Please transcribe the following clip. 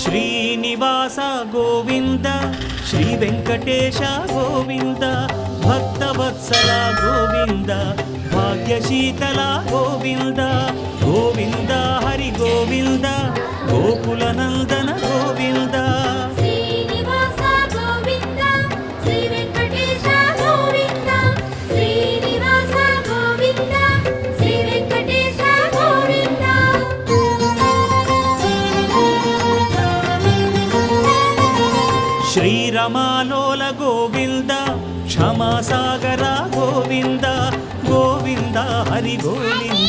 Srinivasa Govinda Shri Venkatesha Govinda Bhaktavatsala Govinda భాగ్యశీతల Govinda Govinda Hari Govinda Gokula Nandana Govinda Srinivasa Govinda Shri Venkatesha Govinda Srinivasa Govinda Shri Venkatesha Govinda శ్రీరమాలోల Govinda క్షమాసాగర Govinda Govinda Hari Govinda